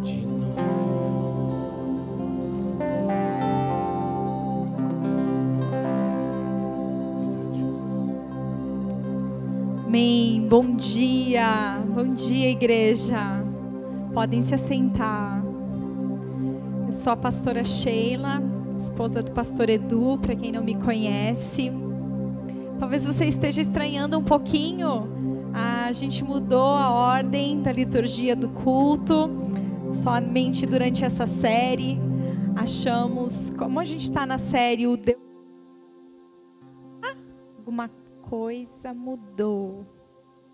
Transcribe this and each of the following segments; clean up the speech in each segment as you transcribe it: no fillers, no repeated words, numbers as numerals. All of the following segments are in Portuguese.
de novo. Amém. Bom dia, igreja. Podem se assentar. Eu sou a pastora Sheila, esposa do pastor Edu, para quem não me conhece. Talvez você esteja estranhando um pouquinho. A gente mudou a ordem da liturgia do culto. Somente durante essa série, achamos, como a gente está na série, o Deus... Alguma coisa mudou.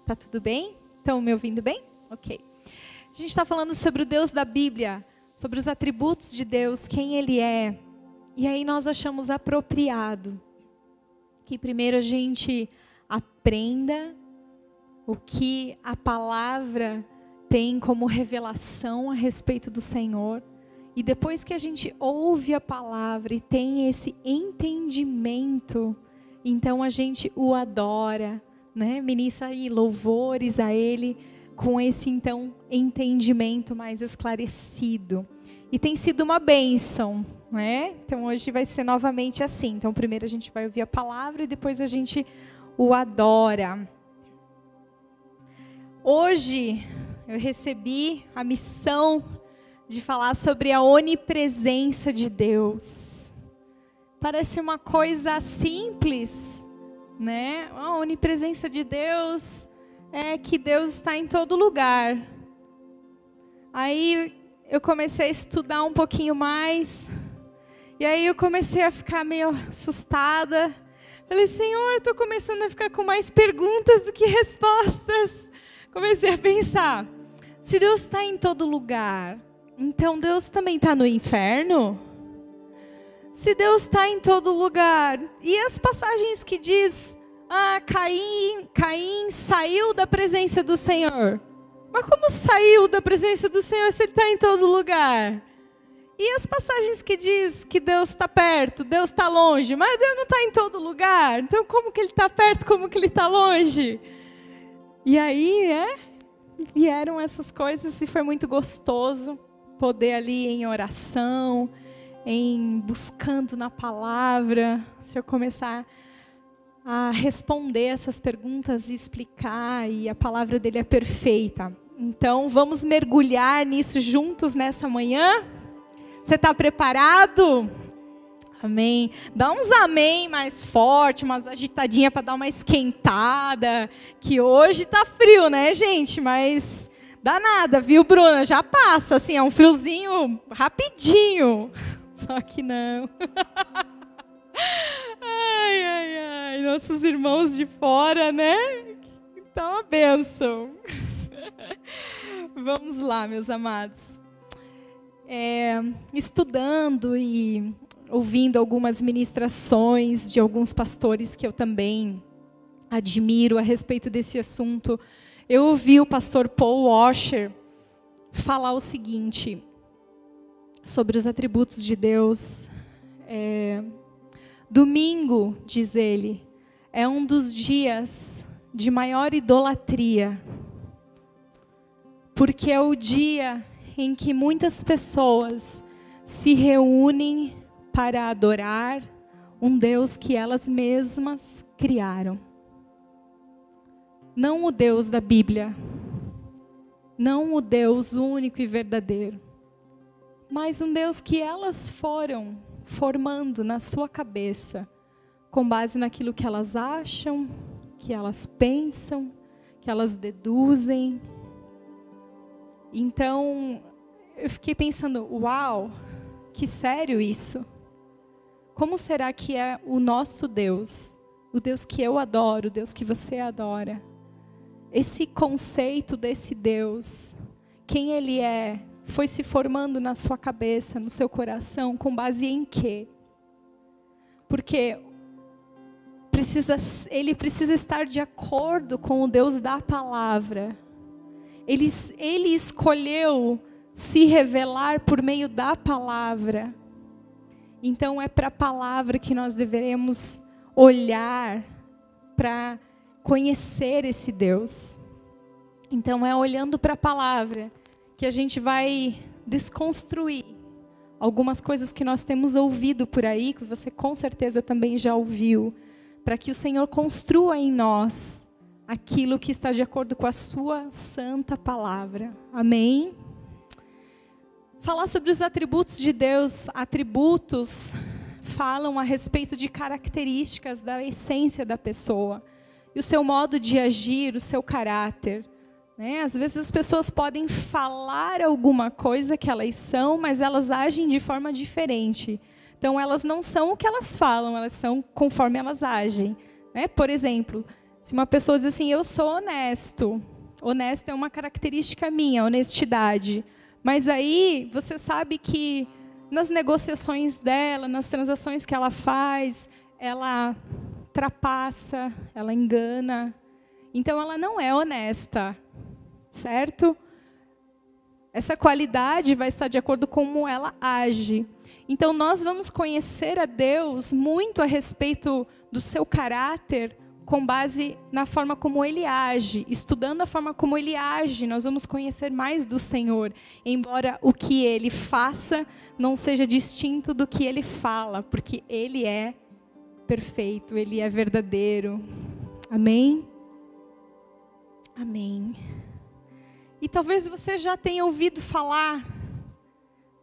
Tá tudo bem? Estão me ouvindo bem? Ok. A gente está falando sobre o Deus da Bíblia, sobre os atributos de Deus, quem Ele é. E aí nós achamos apropriado que primeiro a gente aprenda o que a palavra tem como revelação a respeito do Senhor. E depois que a gente ouve a palavra e tem esse entendimento, então a gente o adora, né? Ministra aí louvores a Ele com esse então entendimento mais esclarecido. E tem sido uma bênção, né? Então hoje vai ser novamente assim. Então primeiro a gente vai ouvir a palavra e depois a gente o adora. Hoje eu recebi a missão de falar sobre a onipresença de Deus. Parece uma coisa simples, né? A onipresença de Deus é que Deus está em todo lugar. Aí eu comecei a estudar um pouquinho mais. E aí eu comecei a ficar meio assustada. Falei, Senhor, estou começando a ficar com mais perguntas do que respostas. Comecei a pensar, se Deus está em todo lugar, então Deus também está no inferno? Se Deus está em todo lugar, e as passagens que diz, Caim saiu da presença do Senhor. Mas como saiu da presença do Senhor se Ele está em todo lugar? E as passagens que diz que Deus está perto, Deus está longe, mas Deus não está em todo lugar. Então como que Ele está perto, como que Ele está longe? E aí, vieram essas coisas e foi muito gostoso poder ali em oração, em buscando na palavra, o Senhor começar a responder essas perguntas e explicar, e a palavra dele é perfeita. Então, vamos mergulhar nisso juntos nessa manhã? Você está preparado? Amém. Dá uns amém mais forte, umas agitadinhas para dar uma esquentada, que hoje tá frio, né, gente? Mas dá nada, viu, Bruna? Já passa, assim, é um friozinho rapidinho. Só que não. Ai, nossos irmãos de fora, né? Então, uma bênção. Vamos lá, meus amados. Estudando e ouvindo algumas ministrações de alguns pastores que eu também admiro a respeito desse assunto, eu ouvi o pastor Paul Washer falar o seguinte sobre os atributos de Deus. Domingo, diz ele, é um dos dias de maior idolatria, porque é o dia em que muitas pessoas se reúnem para adorar um Deus que elas mesmas criaram. Não o Deus da Bíblia, não o Deus único e verdadeiro, mas um Deus que elas foram formando na sua cabeça, com base naquilo que elas acham, que elas pensam, que elas deduzem. Então, eu fiquei pensando, uau, que sério isso? Como será que é o nosso Deus? O Deus que eu adoro, o Deus que você adora. Esse conceito desse Deus, quem Ele é, foi se formando na sua cabeça, no seu coração, com base em quê? Porque ele precisa estar de acordo com o Deus da palavra. Ele escolheu se revelar por meio da palavra. Então é para a palavra que nós deveremos olhar para conhecer esse Deus. Então é olhando para a palavra que a gente vai desconstruir algumas coisas que nós temos ouvido por aí, que você com certeza também já ouviu, para que o Senhor construa em nós aquilo que está de acordo com a sua santa palavra. Amém? Falar sobre os atributos de Deus. Atributos falam a respeito de características da essência da pessoa. E o seu modo de agir, o seu caráter. Né? Às vezes as pessoas podem falar alguma coisa que elas são, mas elas agem de forma diferente. Então elas não são o que elas falam, elas são conforme elas agem. Né? Por exemplo, se uma pessoa diz assim, eu sou honesto. Honesto é uma característica minha, honestidade. Mas aí você sabe que nas negociações dela, nas transações que ela faz, ela trapassa, ela engana. Então ela não é honesta, certo? Essa qualidade vai estar de acordo com como ela age. Então nós vamos conhecer a Deus muito a respeito do seu caráter, com base na forma como Ele age. Estudando a forma como Ele age, nós vamos conhecer mais do Senhor. Embora o que Ele faça não seja distinto do que Ele fala, porque Ele é perfeito, Ele é verdadeiro. Amém? Amém. E talvez você já tenha ouvido falar,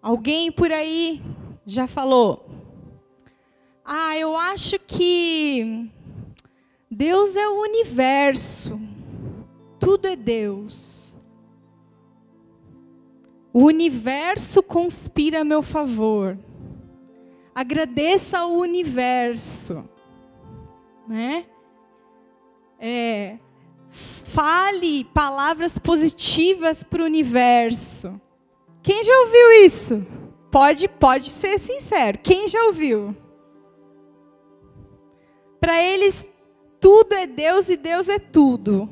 alguém por aí já falou, eu acho que Deus é o universo, tudo é Deus. O universo conspira a meu favor. Agradeça ao universo, né? Fale palavras positivas para o universo. Quem já ouviu isso? Pode ser sincero. Quem já ouviu? Para eles, tudo é Deus e Deus é tudo.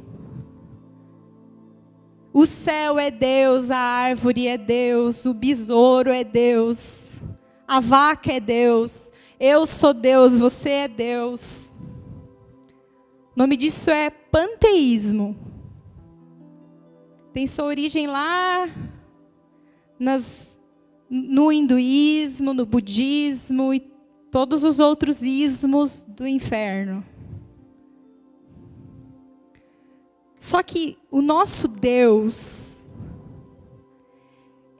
O céu é Deus, a árvore é Deus, o besouro é Deus, a vaca é Deus, eu sou Deus, você é Deus. O nome disso é panteísmo. Tem sua origem lá no hinduísmo, no budismo e todos os outros ismos do inferno. Só que o nosso Deus,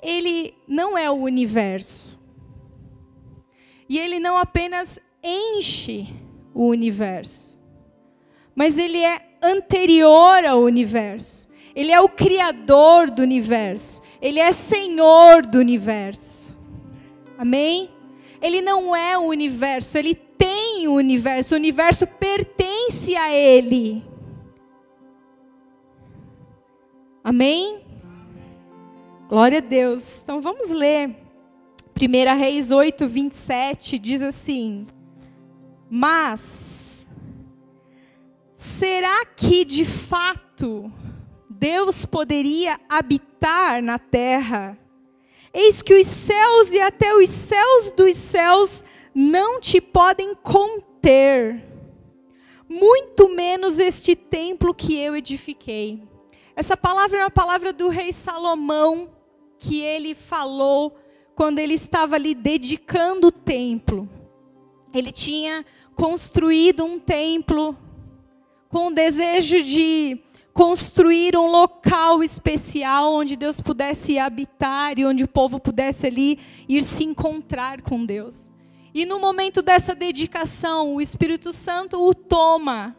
Ele não é o universo. E Ele não apenas enche o universo, mas Ele é anterior ao universo. Ele é o Criador do universo. Ele é Senhor do universo. Amém? Ele não é o universo, Ele tem o universo. O universo pertence a Ele. Amém? Glória a Deus. Então vamos ler. 1 Reis 8, 27 diz assim: mas será que de fato Deus poderia habitar na terra? Eis que os céus e até os céus dos céus não te podem conter, muito menos este templo que eu edifiquei. Essa palavra é uma palavra do rei Salomão, que ele falou quando ele estava ali dedicando o templo. Ele tinha construído um templo com o desejo de construir um local especial onde Deus pudesse habitar e onde o povo pudesse ali ir se encontrar com Deus. E no momento dessa dedicação, o Espírito Santo o toma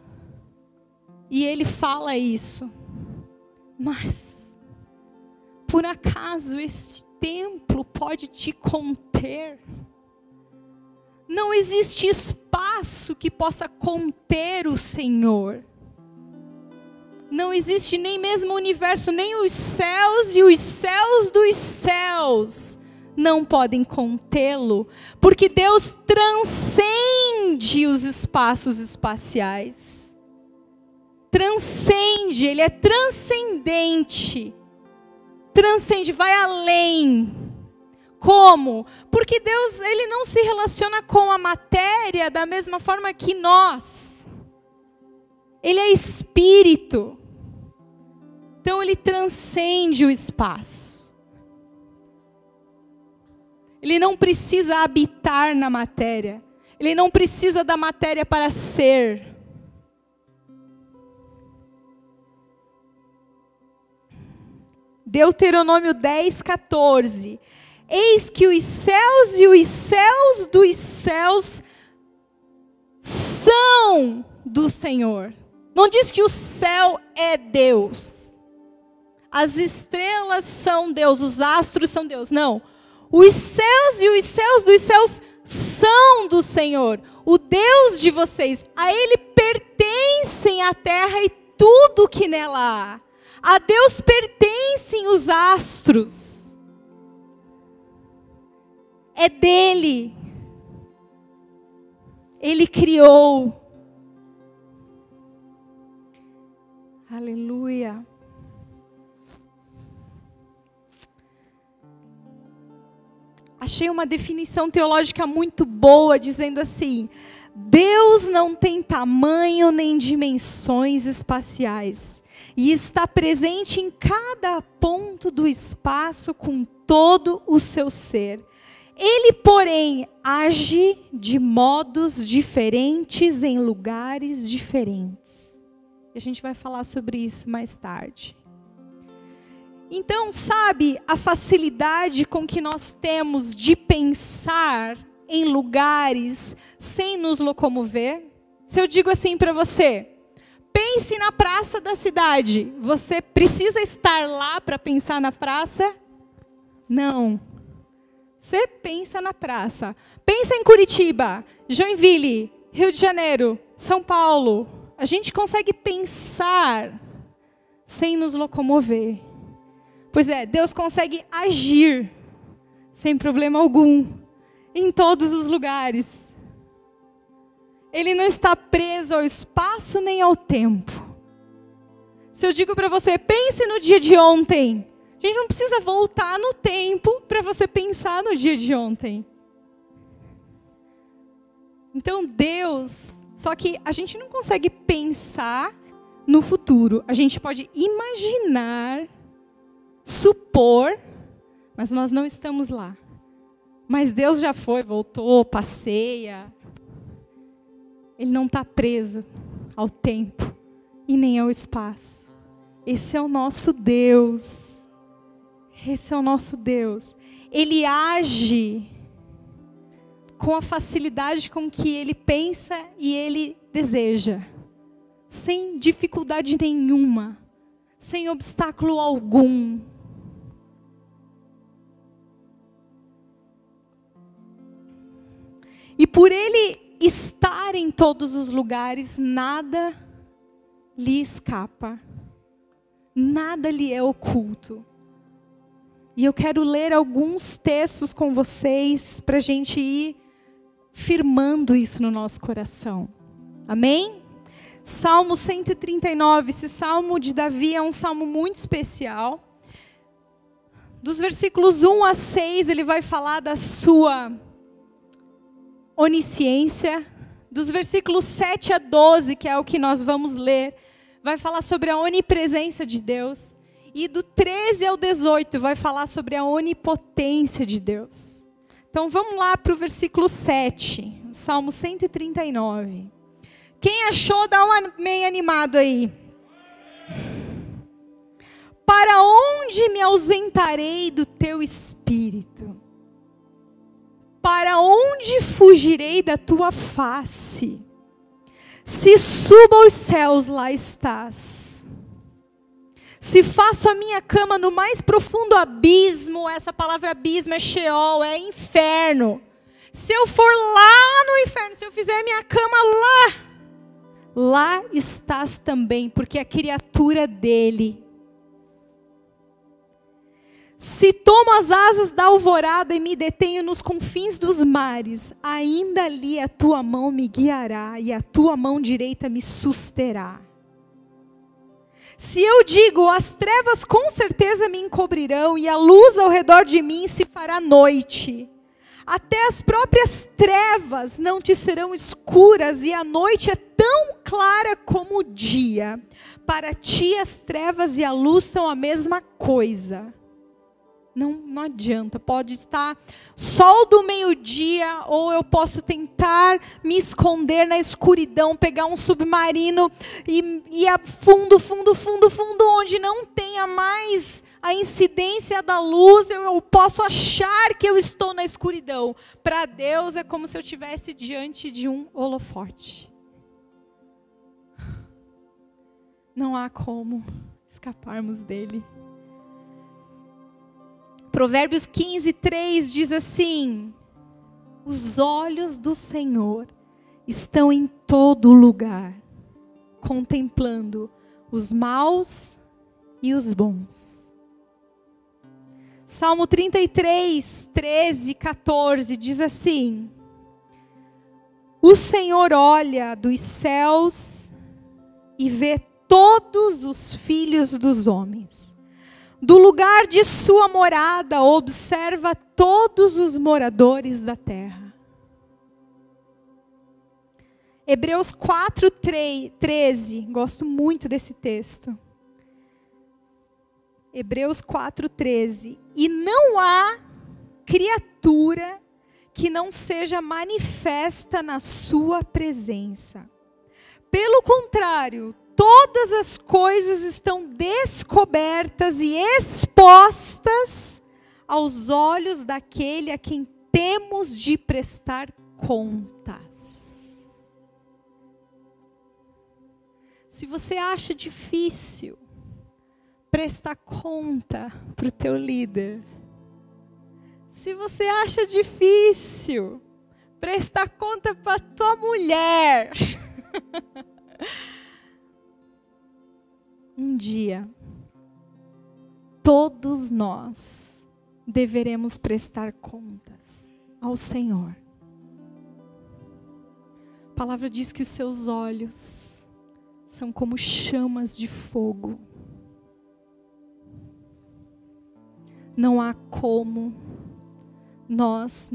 e ele fala isso. Mas, por acaso este templo pode te conter? Não existe espaço que possa conter o Senhor. Não existe nem mesmo o universo, nem os céus e os céus dos céus não podem contê-lo, porque Deus transcende os espaços espaciais. Transcende, Ele é transcendente. Transcende, vai além. Como? Porque Deus, Ele não se relaciona com a matéria da mesma forma que nós. Ele é espírito. Então ele transcende o espaço. Ele não precisa habitar na matéria. Ele não precisa da matéria para ser. Deuteronômio 10:14. Eis que os céus e os céus dos céus são do Senhor. Não diz que o céu é Deus. As estrelas são Deus, os astros são Deus. Não. Os céus e os céus dos céus são do Senhor. O Deus de vocês. A Ele pertencem a terra e tudo que nela há. A Deus pertencem os astros. É dele. Ele criou. Aleluia. Achei uma definição teológica muito boa, dizendo assim: Deus não tem tamanho nem dimensões espaciais, e está presente em cada ponto do espaço com todo o seu ser. Ele, porém, age de modos diferentes em lugares diferentes. E a gente vai falar sobre isso mais tarde. Então, sabe a facilidade com que nós temos de pensar em lugares sem nos locomover? Se eu digo assim para você, pense na praça da cidade. Você precisa estar lá para pensar na praça? Não. Você pensa na praça. Pensa em Curitiba, Joinville, Rio de Janeiro, São Paulo. A gente consegue pensar sem nos locomover. Pois é, Deus consegue agir sem problema algum em todos os lugares. Ele não está preso ao espaço nem ao tempo. Se eu digo para você, pense no dia de ontem. A gente não precisa voltar no tempo para você pensar no dia de ontem. Então Deus, só que a gente não consegue pensar no futuro. A gente pode imaginar, supor, mas nós não estamos lá. Mas Deus já foi, voltou, passeia. Ele não está preso ao tempo e nem ao espaço. Esse é o nosso Deus. Esse é o nosso Deus. Ele age com a facilidade com que ele pensa e ele deseja. Sem dificuldade nenhuma. Sem obstáculo algum. E por ele estar em todos os lugares, nada lhe escapa. Nada lhe é oculto. E eu quero ler alguns textos com vocês para a gente ir firmando isso no nosso coração. Amém? Salmo 139, esse salmo de Davi é um salmo muito especial. Dos versículos 1 a 6, ele vai falar da sua onisciência. Dos versículos 7 a 12, que é o que nós vamos ler, vai falar sobre a onipresença de Deus. E do 13 ao 18 vai falar sobre a onipotência de Deus. Então vamos lá para o versículo 7, Salmo 139. Quem achou, dá um amém animado aí. Para onde me ausentarei do teu espírito? Para onde fugirei da tua face? Se subo aos céus, lá estás. Se faço a minha cama no mais profundo abismo, essa palavra abismo é Sheol, é inferno. Se eu for lá no inferno, se eu fizer a minha cama lá estás também, porque é criatura dele. Se tomo as asas da alvorada e me detenho nos confins dos mares, ainda ali a tua mão me guiará e a tua mão direita me susterá. Se eu digo, as trevas com certeza me encobrirão e a luz ao redor de mim se fará noite. Até as próprias trevas não te serão escuras, e a noite é tão clara como o dia. Para ti as trevas e a luz são a mesma coisa. Não adianta, pode estar sol do meio-dia, ou eu posso tentar me esconder na escuridão, pegar um submarino e ir a fundo, onde não tenha mais a incidência da luz. Eu posso achar que eu estou na escuridão. Para Deus é como se eu estivesse diante de um holofote. Não há como escaparmos dele. Provérbios 15:3 diz assim: os olhos do Senhor estão em todo lugar, contemplando os maus e os bons. Salmo 33, 13, 14 diz assim: o Senhor olha dos céus e vê todos os filhos dos homens. Do lugar de sua morada, observa todos os moradores da terra. Hebreus 4:13, gosto muito desse texto. Hebreus 4:13. E não há criatura que não seja manifesta na sua presença. Pelo contrário, todas as coisas estão descobertas e expostas aos olhos daquele a quem temos de prestar contas. Se você acha difícil prestar conta para o teu líder, se você acha difícil prestar conta para a tua mulher, um dia, todos nós deveremos prestar contas ao Senhor. A palavra diz que os seus olhos são como chamas de fogo. Não há como nós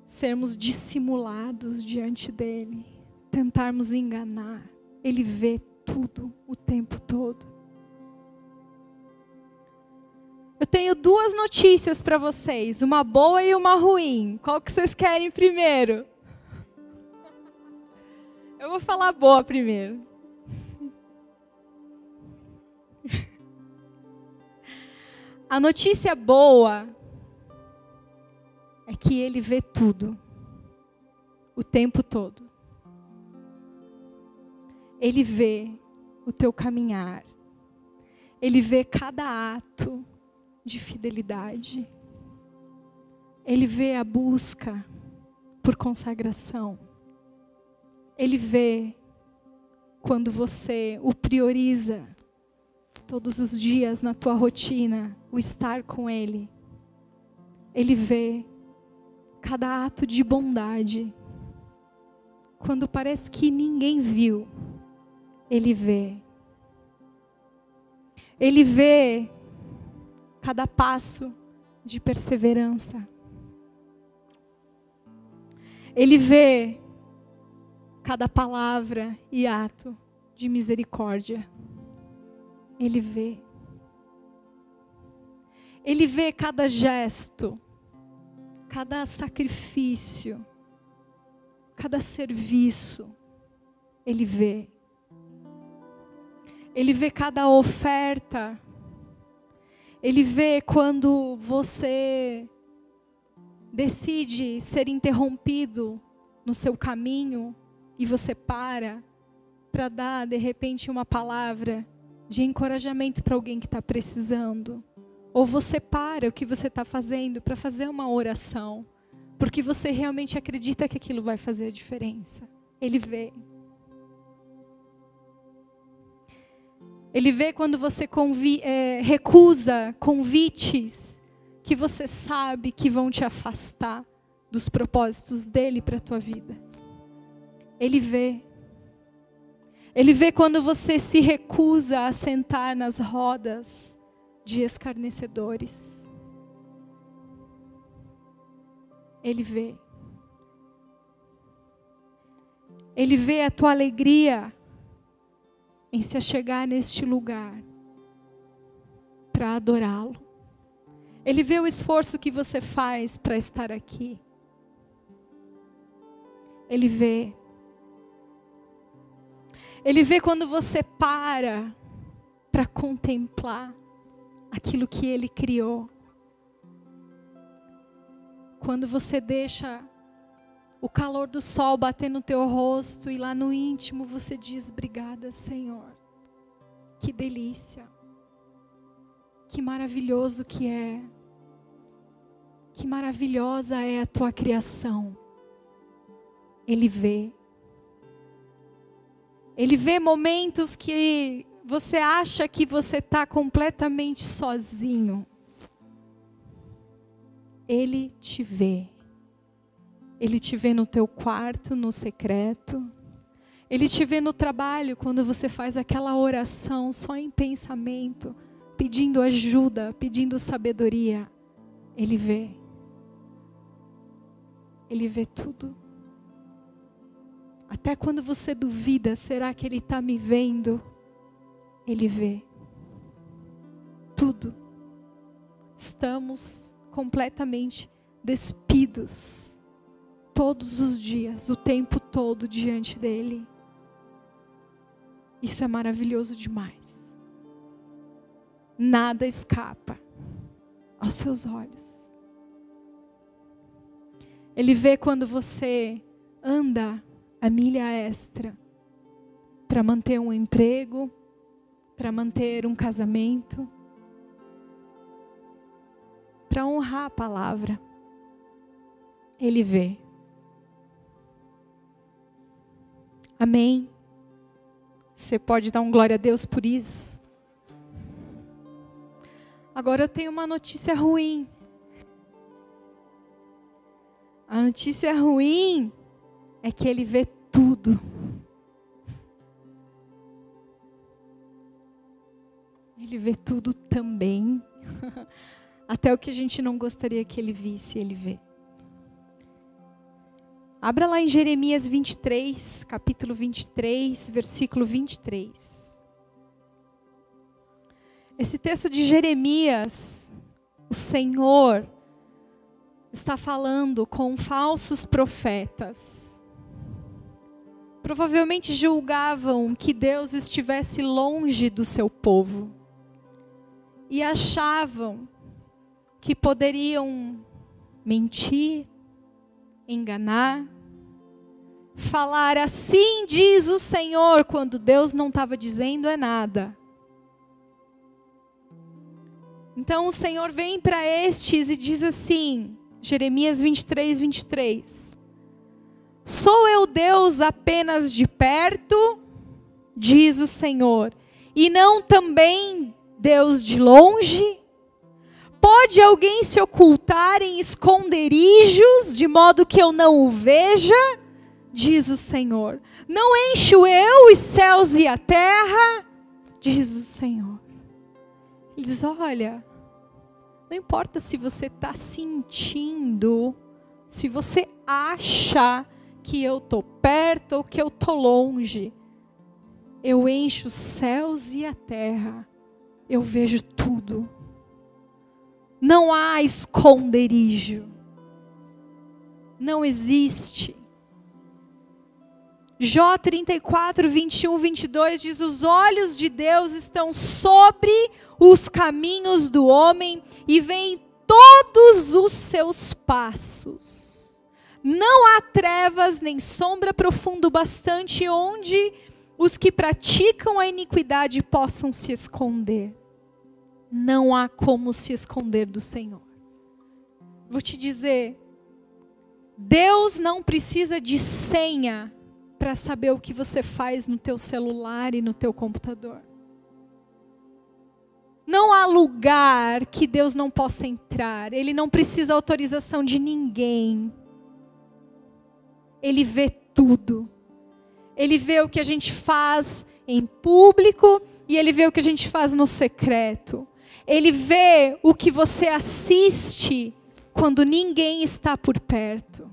sermos dissimulados diante dele, tentarmos enganar. Ele vê tudo o tempo todo. Eu tenho duas notícias para vocês, uma boa e uma ruim. Qual que vocês querem primeiro? Eu vou falar boa primeiro. A notícia boa é que ele vê tudo o tempo todo. Ele vê o teu caminhar. Ele vê cada ato de fidelidade. Ele vê a busca por consagração. Ele vê quando você o prioriza todos os dias na tua rotina, o estar com ele. Ele vê cada ato de bondade. Quando parece que ninguém viu, ele vê. Ele vê cada passo de perseverança. Ele vê cada palavra e ato de misericórdia. Ele vê. Ele vê cada gesto, cada sacrifício, cada serviço. Ele vê. Ele vê cada oferta. Ele vê quando você decide ser interrompido no seu caminho e você para dar, de repente, uma palavra de encorajamento para alguém que está precisando. Ou você para o que você está fazendo para fazer uma oração, porque você realmente acredita que aquilo vai fazer a diferença. Ele vê. Ele vê quando você recusa convites que você sabe que vão te afastar dos propósitos dele para a tua vida. Ele vê. Ele vê quando você se recusa a sentar nas rodas de escarnecedores. Ele vê. Ele vê a tua alegria em se achegar neste lugar para adorá-lo. Ele vê o esforço que você faz para estar aqui. Ele vê. Ele vê quando você para contemplar aquilo que Ele criou. Quando você deixa o calor do sol bater no teu rosto e lá no íntimo você diz: obrigada, Senhor. Que delícia. Que maravilhoso que é. Que maravilhosa é a tua criação. Ele vê. Ele vê momentos que você acha que você está completamente sozinho. Ele te vê. Ele te vê no teu quarto, no secreto. Ele te vê no trabalho, quando você faz aquela oração só em pensamento, pedindo ajuda, pedindo sabedoria. Ele vê. Ele vê tudo. Até quando você duvida, será que Ele está me vendo? Ele vê. Tudo. Estamos completamente despidos. Todos os dias, o tempo todo diante dEle. Isso é maravilhoso demais. Nada escapa aos seus olhos. Ele vê quando você anda a milha extra para manter um emprego, para manter um casamento, para honrar a palavra. Ele vê. Amém? Você pode dar um glória a Deus por isso? Agora eu tenho uma notícia ruim. A notícia ruim é que Ele vê tudo. Ele vê tudo também. Até o que a gente não gostaria que Ele visse, Ele vê. Abra lá em Jeremias 23, capítulo 23, versículo 23. Esse texto de Jeremias, o Senhor está falando com falsos profetas. Provavelmente julgavam que Deus estivesse longe do seu povo. E achavam que poderiam mentir, enganar, falar assim diz o Senhor, quando Deus não estava dizendo nada. Então o Senhor vem para estes e diz assim, Jeremias 23, 23. Sou eu Deus apenas de perto, diz o Senhor, e não também Deus de longe? Pode alguém se ocultar em esconderijos, de modo que eu não o veja? Diz o Senhor. Não encho eu os céus e a terra? Diz o Senhor. Ele diz, olha, não importa se você está sentindo, se você acha que eu estou perto ou que eu estou longe. Eu encho os céus e a terra. Eu vejo tudo. Não há esconderijo. Não existe. Jó 34, 21, 22 diz, os olhos de Deus estão sobre os caminhos do homem e veem todos os seus passos. Não há trevas nem sombra profundo bastante onde os que praticam a iniquidade possam se esconder. Não há como se esconder do Senhor. Vou te dizer, Deus não precisa de senha para saber o que você faz no teu celular e no teu computador. Não há lugar que Deus não possa entrar. Ele não precisa autorização de ninguém. Ele vê tudo. Ele vê o que a gente faz em público e Ele vê o que a gente faz no secreto. Ele vê o que você assiste quando ninguém está por perto.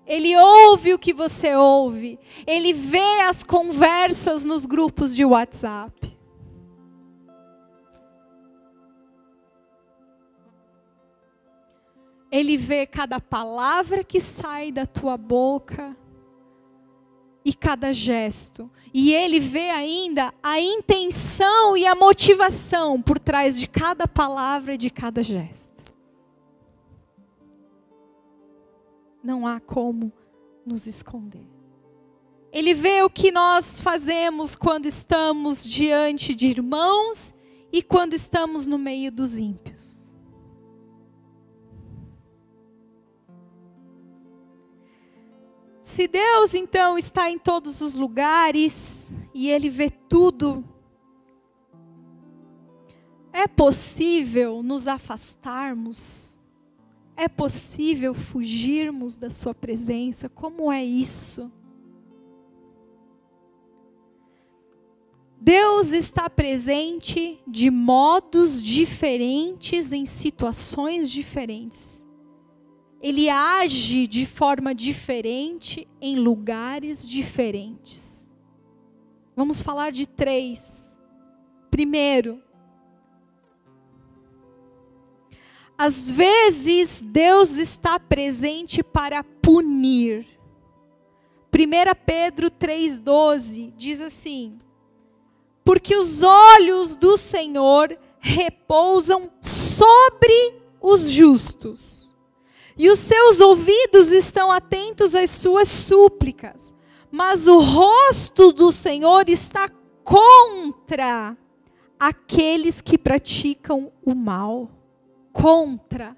Ele ouve o que você ouve. Ele vê as conversas nos grupos de WhatsApp. Ele vê cada palavra que sai da tua boca e cada gesto. E Ele vê ainda a intenção e a motivação por trás de cada palavra e de cada gesto. Não há como nos esconder. Ele vê o que nós fazemos quando estamos diante de irmãos e quando estamos no meio dos ímpios. Se Deus então está em todos os lugares e Ele vê tudo, é possível nos afastarmos? É possível fugirmos da sua presença? Como é isso? Deus está presente de modos diferentes em situações diferentes. Ele age de forma diferente em lugares diferentes. Vamos falar de 3. Primeiro, às vezes Deus está presente para punir. 1 Pedro 3,12 diz assim: porque os olhos do Senhor repousam sobre os justos, e os seus ouvidos estão atentos às suas súplicas, mas o rosto do Senhor está contra aqueles que praticam o mal. Contra.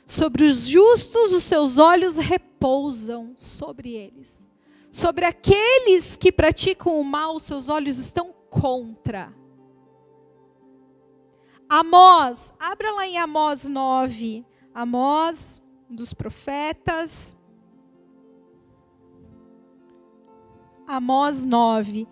Sobre os justos, os seus olhos repousam sobre eles. Sobre aqueles que praticam o mal, os seus olhos estão contra. Amós, abra lá em Amós 9. Amós, dos profetas. Amós 9.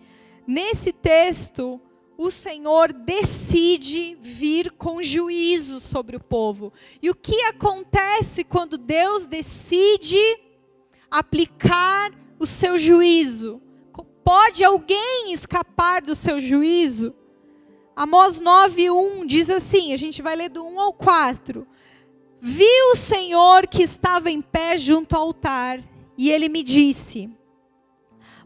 Nesse texto, o Senhor decide vir com juízo sobre o povo. E o que acontece quando Deus decide aplicar o seu juízo? Pode alguém escapar do seu juízo? Amós 9:1 diz assim, a gente vai ler do 1 ao 4. Vi o Senhor que estava em pé junto ao altar, e Ele me disse: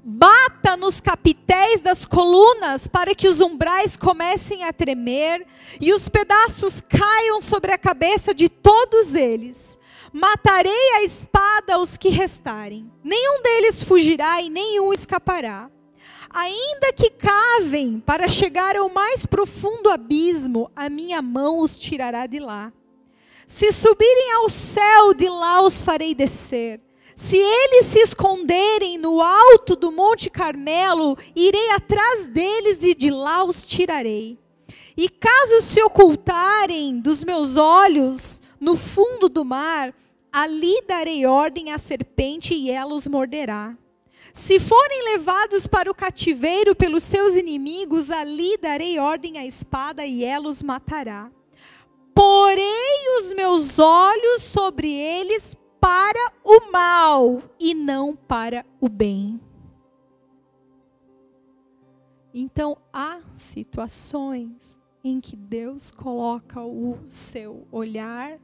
bata nos capitéis das colunas para que os umbrais comecem a tremer e os pedaços caiam sobre a cabeça de todos eles. Matarei a espada os que restarem. Nenhum deles fugirá e nenhum escapará. Ainda que cavem para chegar ao mais profundo abismo, a minha mão os tirará de lá. Se subirem ao céu, de lá os farei descer. Se eles se esconderem no alto do Monte Carmelo, irei atrás deles e de lá os tirarei. E caso se ocultarem dos meus olhos no fundo do mar, ali darei ordem à serpente e ela os morderá. Se forem levados para o cativeiro pelos seus inimigos, ali darei ordem à espada e ela os matará. Porei os meus olhos sobre eles para o mal e não para o bem. Então, há situações em que Deus coloca o seu olhar,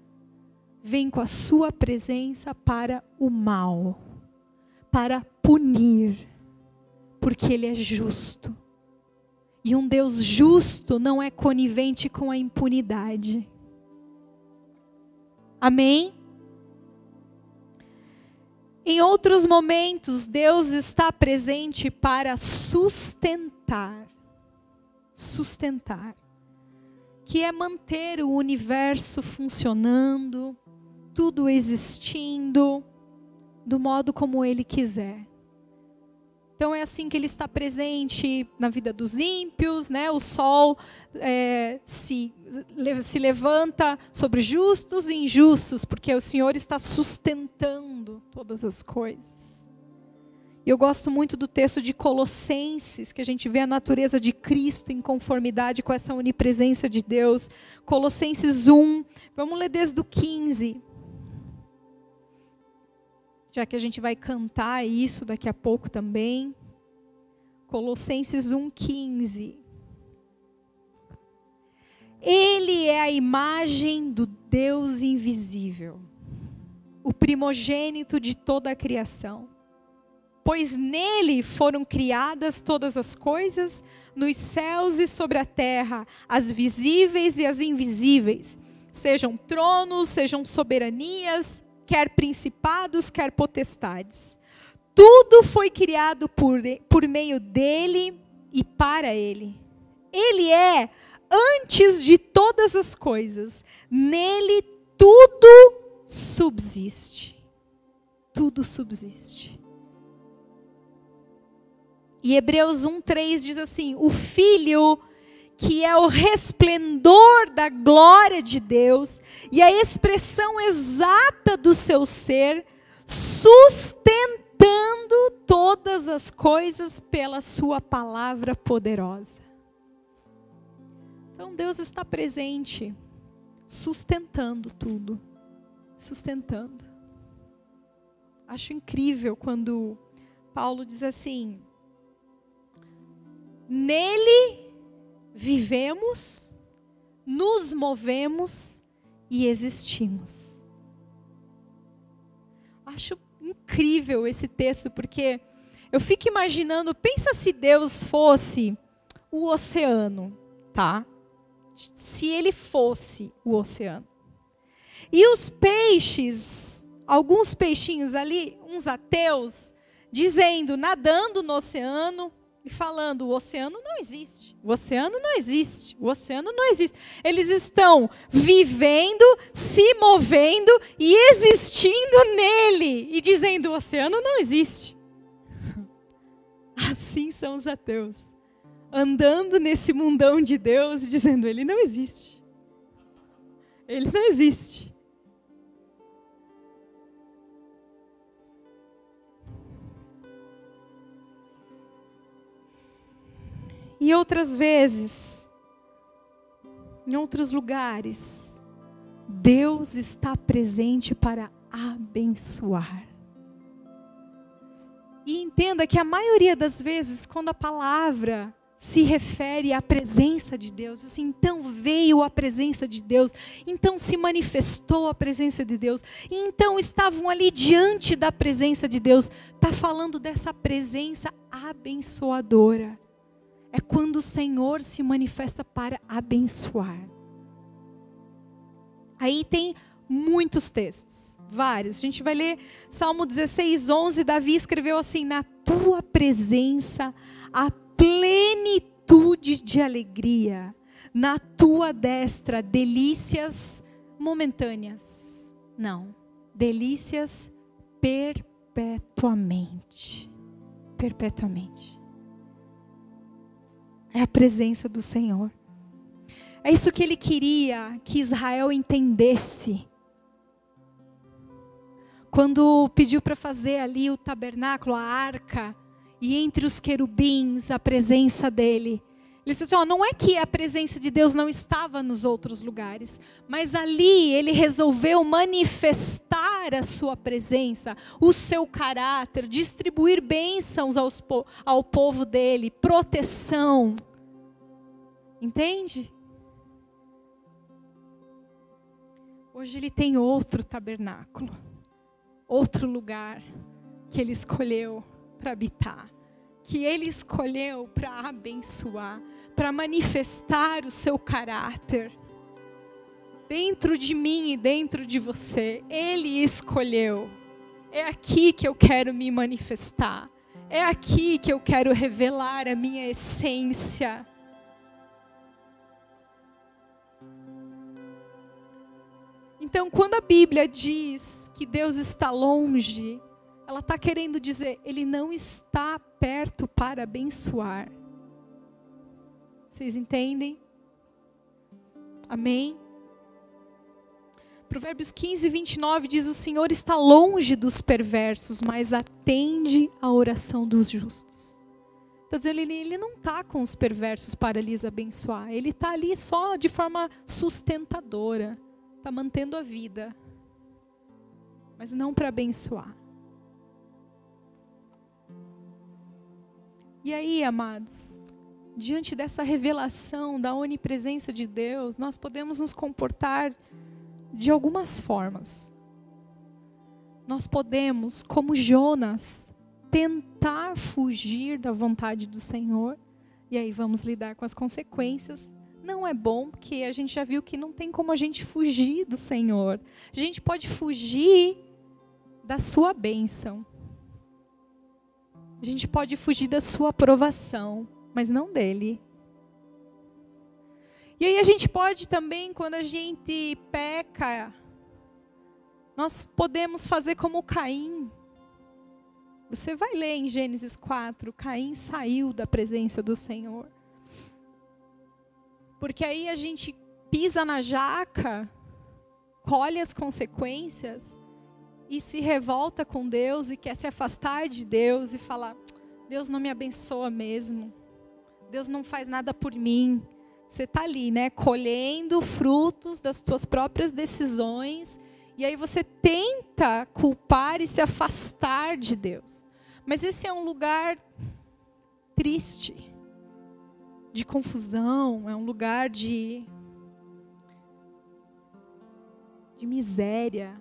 vem com a sua presença para o mal, para punir, porque Ele é justo. E um Deus justo não é conivente com a impunidade. Amém? Em outros momentos, Deus está presente para sustentar. Sustentar. Que é manter o universo funcionando, tudo existindo, do modo como Ele quiser. Então é assim que Ele está presente na vida dos ímpios, né? O sol se levanta sobre justos e injustos, porque o Senhor está sustentando todas as coisas. E eu gosto muito do texto de Colossenses, que a gente vê a natureza de Cristo em conformidade com essa onipresença de Deus. Colossenses 1, Vamos ler desde o 15. Já que a gente vai cantar isso daqui a pouco também. Colossenses 1,15. Ele é a imagem do Deus invisível, o primogênito de toda a criação. Pois nele foram criadas todas as coisas, nos céus e sobre a terra, as visíveis e as invisíveis, sejam tronos, sejam soberanias, quer principados, quer potestades. Tudo foi criado por meio dele e para ele. Ele é antes de todas as coisas. Nele tudo subsiste. Tudo subsiste. E Hebreus 1,3 diz assim: o Filho, que é o resplendor da glória de Deus e a expressão exata do seu ser, sustentando todas as coisas pela sua palavra poderosa. Então Deus está presente, sustentando tudo, sustentando. Acho incrível quando Paulo diz assim: nele vivemos, nos movemos e existimos. Acho incrível esse texto, porque eu fico imaginando, pensa se Deus fosse o oceano, tá? Se ele fosse o oceano. E os peixes, alguns peixinhos ali, uns ateus, dizendo, nadando no oceano e falando, o oceano não existe, o oceano não existe, o oceano não existe. Eles estão vivendo, se movendo e existindo nele e dizendo, o oceano não existe. Assim são os ateus, andando nesse mundão de Deus e dizendo, ele não existe. Ele não existe. E outras vezes, em outros lugares, Deus está presente para abençoar. E entenda que a maioria das vezes, quando a palavra se refere à presença de Deus, assim, então veio a presença de Deus, então se manifestou a presença de Deus, e então estavam ali diante da presença de Deus, está falando dessa presença abençoadora. É quando o Senhor se manifesta para abençoar. Aí tem muitos textos, vários. A gente vai ler Salmo 16:11. Davi escreveu assim: na tua presença há plenitude de alegria, na tua destra delícias momentâneas. Não, delícias perpetuamente. Perpetuamente. É a presença do Senhor. É isso que ele queria que Israel entendesse. Quando pediu para fazer ali o tabernáculo, a arca, e entre os querubins a presença dele. Ele disse assim, não é que a presença de Deus não estava nos outros lugares, mas ali ele resolveu manifestar a sua presença, o seu caráter, distribuir bênçãos ao povo dele, proteção. Entende? Hoje ele tem outro tabernáculo, outro lugar que ele escolheu para habitar, que ele escolheu para abençoar, para manifestar o seu caráter. Dentro de mim e dentro de você, ele escolheu. É aqui que eu quero me manifestar. É aqui que eu quero revelar a minha essência. Então, quando a Bíblia diz que Deus está longe, ela está querendo dizer, ele não está perto para abençoar. Vocês entendem? Amém? Provérbios 15:29 diz, o Senhor está longe dos perversos, mas atende à oração dos justos. Está dizendo, ele não está com os perversos para lhes abençoar. Ele está ali só de forma sustentadora. está mantendo a vida, mas não para abençoar. E aí, amados, diante dessa revelação da onipresença de Deus, nós podemos nos comportar de algumas formas. Nós podemos, como Jonas, tentar fugir da vontade do Senhor, e aí vamos lidar com as consequências. Não é bom, porque a gente já viu que não tem como a gente fugir do Senhor. A gente pode fugir da sua bênção. A gente pode fugir da sua aprovação, mas não dele. E aí a gente pode também, quando a gente peca, nós podemos fazer como Caim. Você vai ler em Gênesis 4, Caim saiu da presença do Senhor. Porque aí a gente pisa na jaca, colhe as consequências e se revolta com Deus e quer se afastar de Deus e falar: Deus não me abençoa mesmo, Deus não faz nada por mim. Você está ali, né, colhendo frutos das tuas próprias decisões, e aí você tenta culpar e se afastar de Deus. Mas esse é um lugar triste, de confusão, é um lugar de miséria.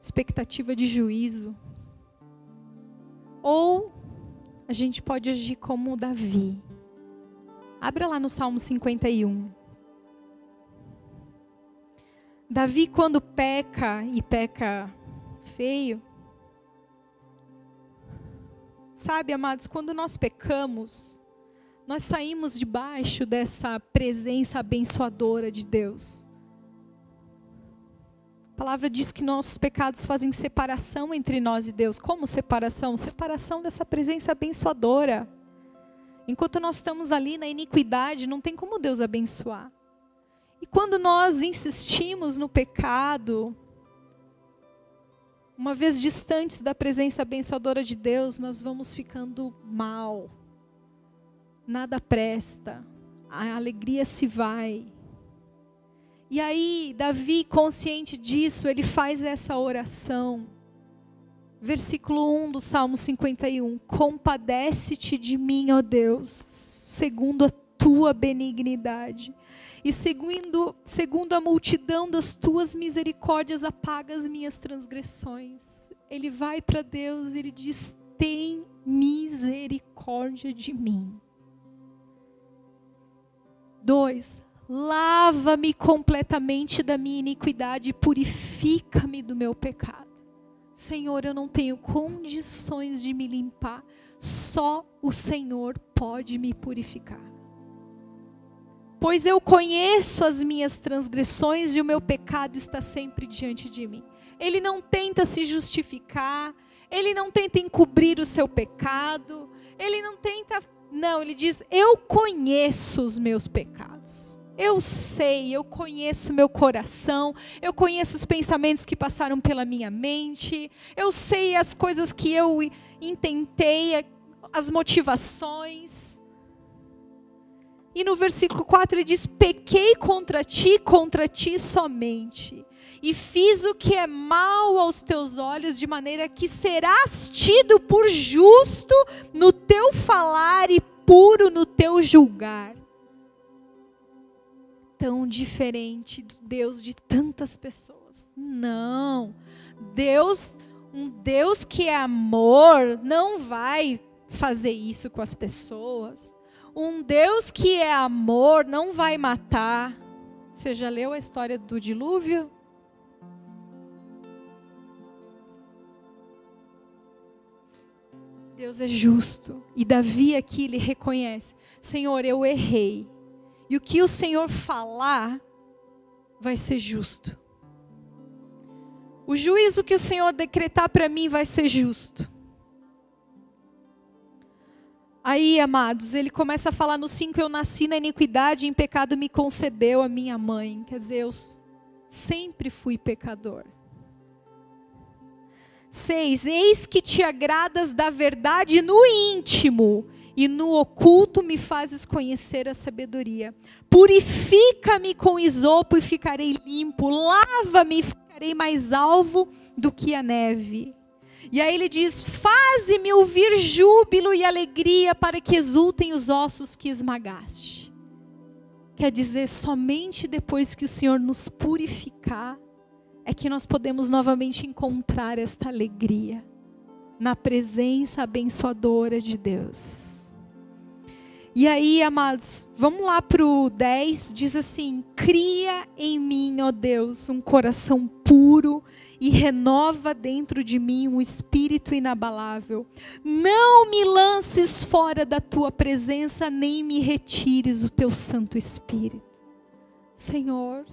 Expectativa de juízo. Ou a gente pode agir como Davi. Abra lá no Salmo 51. Davi, quando peca, e peca feio, sabe, amados, quando nós pecamos, nós saímos debaixo dessa presença abençoadora de Deus. A palavra diz que nossos pecados fazem separação entre nós e Deus. Como separação? Separação dessa presença abençoadora. Enquanto nós estamos ali na iniquidade, não tem como Deus abençoar. E quando nós insistimos no pecado, uma vez distantes da presença abençoadora de Deus, nós vamos ficando mal. Nada presta. A alegria se vai. E aí, Davi, consciente disso, ele faz essa oração. Versículo 1 do Salmo 51. Compadece-te de mim, ó Deus, segundo a tua benignidade. E segundo a multidão das tuas misericórdias, apaga as minhas transgressões. Ele vai para Deus e ele diz: tem misericórdia de mim. 2. Lava-me completamente da minha iniquidade e purifica-me do meu pecado. Senhor, eu não tenho condições de me limpar. Só o Senhor pode me purificar. Pois eu conheço as minhas transgressões e o meu pecado está sempre diante de mim. Ele não tenta se justificar. Ele não tenta encobrir o seu pecado. Ele não tenta... Não, ele diz: eu conheço os meus pecados. Eu sei, eu conheço meu coração, eu conheço os pensamentos que passaram pela minha mente, eu sei as coisas que eu intentei, as motivações. E no versículo 4 ele diz: pequei contra ti somente, e fiz o que é mal aos teus olhos, de maneira que serás tido por justo no teu falar e puro no teu julgar. Tão diferente do Deus de tantas pessoas. Não. Um Deus que é amor, não vai fazer isso com as pessoas. Um Deus que é amor, não vai matar. Você já leu a história do dilúvio? Deus é justo. E Davi aqui, ele reconhece: Senhor, eu errei. E o que o Senhor falar vai ser justo. O juízo que o Senhor decretar para mim vai ser justo. Aí, amados, ele começa a falar no 5: eu nasci na iniquidade, em pecado me concebeu a minha mãe. Quer dizer, eu sempre fui pecador. 6: eis que te agradas da verdade no íntimo, e no oculto me fazes conhecer a sabedoria. Purifica-me com isopo e ficarei limpo, lava-me e ficarei mais alvo do que a neve. E aí ele diz, faze-me ouvir júbilo e alegria para que exultem os ossos que esmagaste. Quer dizer, somente depois que o Senhor nos purificar, é que nós podemos novamente encontrar esta alegria na presença abençoadora de Deus. E aí, amados, vamos lá para o 10, diz assim, cria em mim, ó Deus, um coração puro e renova dentro de mim um espírito inabalável. Não me lances fora da tua presença, nem me retires o teu Santo Espírito. Senhor,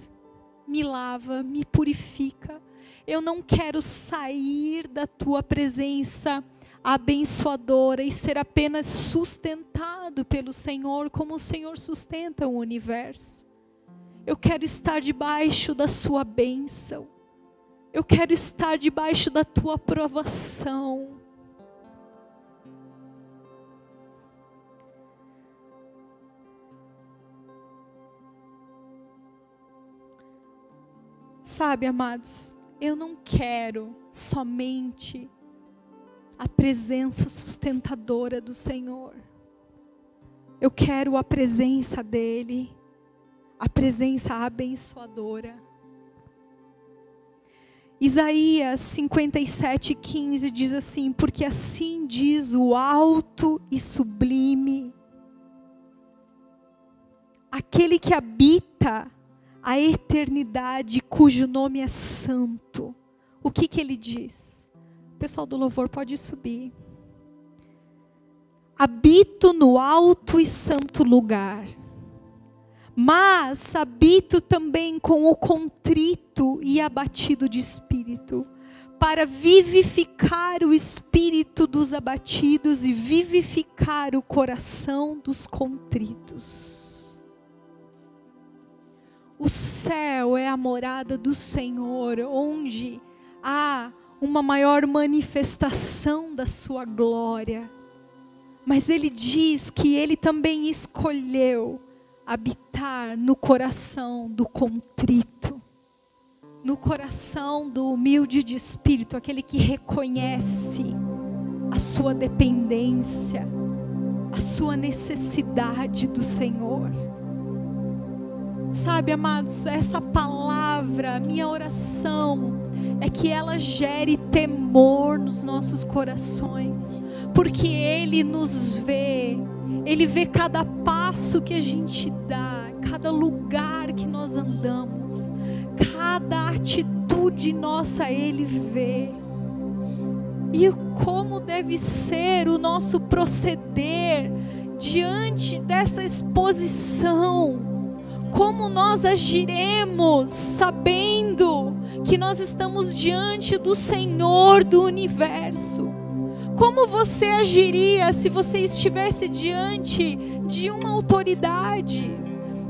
me lava, me purifica. Eu não quero sair da tua presença abençoadora e ser apenas sustentado pelo Senhor, como o Senhor sustenta o universo. Eu quero estar debaixo da sua bênção. Eu quero estar debaixo da tua aprovação. Sabe, amados, eu não quero somente a presença sustentadora do Senhor. Eu quero a presença dEle, a presença abençoadora. Isaías 57:15 diz assim, porque assim diz o alto e sublime, aquele que habita a eternidade, cujo nome é santo. O que ele diz? O pessoal do louvor pode subir. Habito no alto e santo lugar, mas habito também com o contrito e abatido de espírito, para vivificar o espírito dos abatidos e vivificar o coração dos contritos. O céu é a morada do Senhor, onde há uma maior manifestação da sua glória. Mas ele diz que ele também escolheu habitar no coração do contrito, no coração do humilde de espírito, aquele que reconhece a sua dependência, a sua necessidade do Senhor. Sabe, amados, essa palavra, minha oração é que ela gere temor nos nossos corações, porque Ele nos vê, Ele vê cada passo que a gente dá, cada lugar que nós andamos, cada atitude nossa Ele vê. E como deve ser o nosso proceder diante dessa exposição. Como nós agiremos sabendo que nós estamos diante do Senhor do universo? Como você agiria se você estivesse diante de uma autoridade?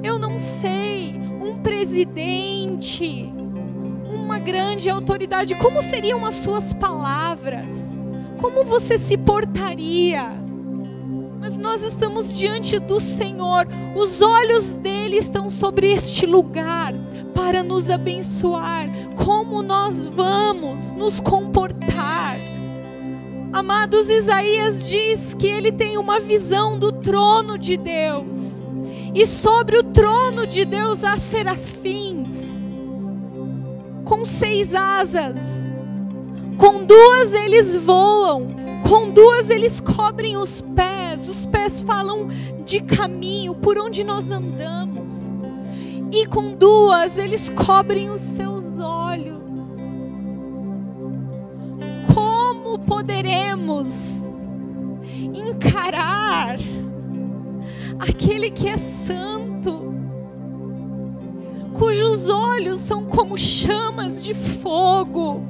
Eu não sei, um presidente, uma grande autoridade, como seriam as suas palavras? Como você se portaria? Mas nós estamos diante do Senhor, os olhos dele estão sobre este lugar para nos abençoar. Como nós vamos nos comportar? Amados, Isaías diz que ele tem uma visão do trono de Deus, e sobre o trono de Deus há serafins com 6 asas, com 2 eles voam, com 2 eles cobrem os pés falam de caminho, por onde nós andamos, e com 2 eles cobrem os seus olhos. Como poderemos encarar aquele que é santo, cujos olhos são como chamas de fogo,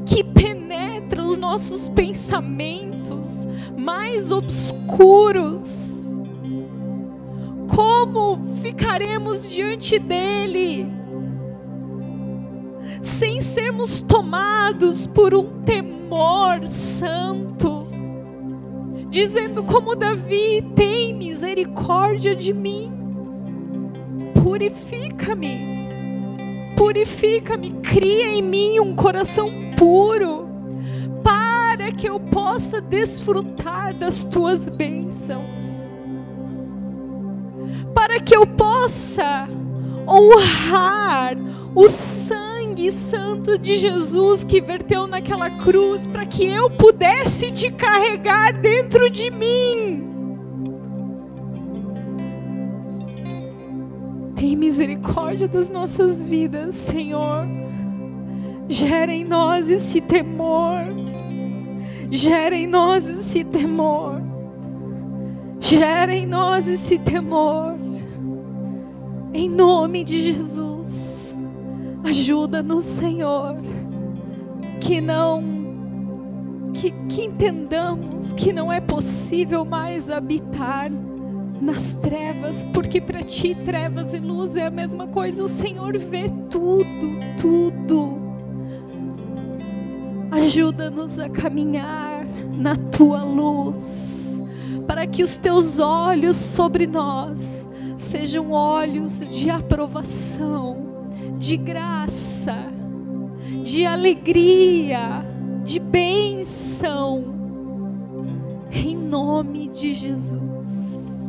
que penetram os nossos pensamentos mais obscuros? Como ficaremos diante dele sem sermos tomados por um temor santo, dizendo como Davi: tem misericórdia de mim, purifica-me, purifica-me, cria em mim um coração puro, para que eu possa desfrutar das tuas bênçãos, para que eu possa honrar o sangue santo de Jesus que verteu naquela cruz, para que eu pudesse te carregar dentro de mim. Tem misericórdia das nossas vidas, Senhor. Gera em nós esse temor. Gera em nós esse temor. Gera em nós esse temor. Em nome de Jesus, ajuda-nos, Senhor, que entendamos que não é possível mais habitar nas trevas, porque para ti trevas e luz é a mesma coisa. O Senhor vê tudo. Ajuda-nos a caminhar na tua luz, para que os teus olhos sobre nós sejam olhos de aprovação, de graça, de alegria, de bênção, em nome de Jesus.